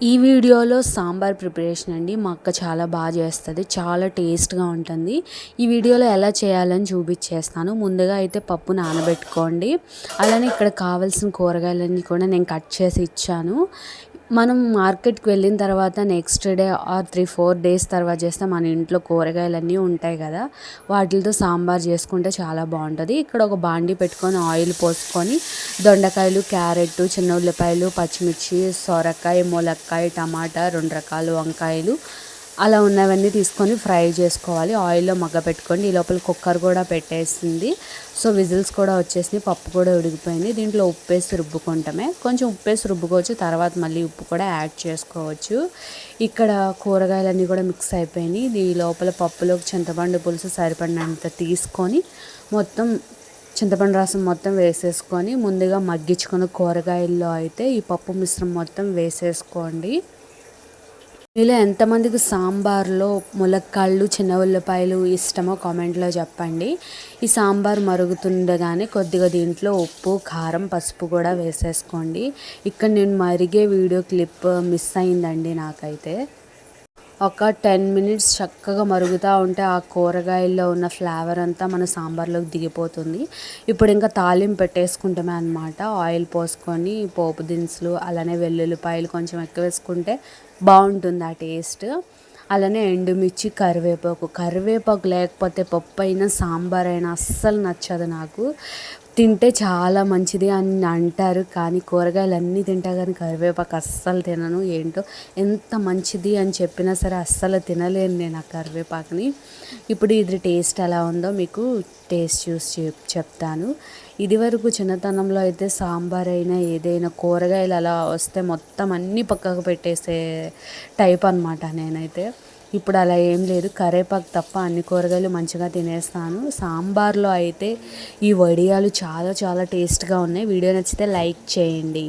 ఈ వీడియోలో సాంబార్ ప్రిపరేషన్ అండి. మా అక్క చాలా బాగా చేస్తుంది, చాలా టేస్ట్గా ఉంటుంది. ఈ వీడియోలో ఎలా చేయాలని చూపించేస్తాను. ముందుగా అయితే పప్పు నానబెట్టుకోండి. అలానే ఇక్కడ కావాల్సిన కూరగాయలన్నీ కూడా నేను కట్ చేసి ఇచ్చాను. మనం మార్కెట్కి వెళ్ళిన తర్వాత నెక్స్ట్ డే ఆర్ 3-4 డేస్ తర్వాత చేస్తే మన ఇంట్లో కూరగాయలన్నీ ఉంటాయి కదా, వాటితో సాంబార్ చేసుకుంటే చాలా బాగుంటుంది. ఇక్కడ ఒక బాండి పెట్టుకొని ఆయిల్ పోసుకొని దొండకాయలు, క్యారెట్, చిన్న ఉల్లిపాయలు, పచ్చిమిర్చి, సొరకాయ, ములక్కాయ, టమాటా, 2 రకాల వంకాయలు అలా ఉన్నవన్నీ తీసుకొని ఫ్రై చేసుకోవాలి. ఆయిల్లో మగ్గ పెట్టుకోండి. ఈ లోపల కుక్కర్ కూడా పెట్టేసింది. సో విజిల్స్ కూడా వచ్చేసినాయి, పప్పు కూడా ఉడికిపోయింది. దీంట్లో ఉప్పేసి రుబ్బుకుంటామే. కొంచెం ఉప్పేసి రుబ్బుకోవచ్చు, తర్వాత మళ్ళీ ఉప్పు కూడా యాడ్ చేసుకోవచ్చు. ఇక్కడ కూరగాయలన్నీ కూడా మిక్స్ అయిపోయినాయి. ఈ లోపల పప్పులోకి చింతపండు పులుసు సరిపడినంత తీసుకొని మొత్తం చింతపండు రసం మొత్తం వేసేసుకొని ముందుగా మగ్గించుకున్న కూరగాయల్లో అయితే ఈ పప్పు మిశ్రమం మొత్తం వేసేసుకోండి. మీలో ఎంతమందికి సాంబార్లో ములక్కాళ్ళు, చిన్న ఉల్లిపాయలు ఇష్టమో కామెంట్లో చెప్పండి. ఈ సాంబార్ మరుగుతుండగానే కొద్దిగా దీంట్లో ఉప్పు, కారం, పసుపు కూడా వేసేసుకోండి. ఇక్కడ నేను మరిగే వీడియో క్లిప్ మిస్ అయిందండి నాకైతే. ఒక 10 మినిట్స్ చక్కగా మరుగుతూ ఉంటే ఆ కూరగాయల్లో ఉన్న ఫ్లేవర్ అంతా మన సాంబార్లోకి దిగిపోతుంది. ఇప్పుడు ఇంకా తాలింపు పెట్టేసుకుంటామే అనమాట. ఆయిల్ పోసుకొని పోపు దినుసులు, అలానే వెల్లుల్లిపాయలు కొంచెం ఎక్కువ వేసుకుంటే బాగుంటుంది ఆ టేస్ట్. అలానే ఎండుమిర్చి, కరివేపాకు లేకపోతే పప్పు అయినా సాంబార్ అయినా అస్సలు నచ్చదు నాకు. తింటే చాలా మంచిది అని అంటారు, కానీ కూరగాయలు అన్నీ తింటా కానీ కరివేపాకు అస్సలు తినను. ఏంటో ఎంత మంచిది అని చెప్పినా సరే అస్సలు తినలేను నేను ఆ కరివేపాకుని. ఇప్పుడు ఇది టేస్ట్ ఎలా ఉందో మీకు టేస్ట్ చూసి చెప్తాను. ఇదివరకు చిన్నతనంలో అయితే సాంబార్ అయినా ఏదైనా కూరగాయలు అలా వస్తే మొత్తం అన్నీ పక్కకు పెట్టేసే టైప్ అనమాట నేనైతే. ఇప్పుడు అలా ఏం లేదు, కరివేపాకు తప్ప అన్ని కూరగాయలు మంచిగా తినేస్తాను. సాంబార్లో అయితే ఈ వడియాలు చాలా చాలా టేస్ట్గా ఉన్నాయి. వీడియో నచ్చితే లైక్ చేయండి.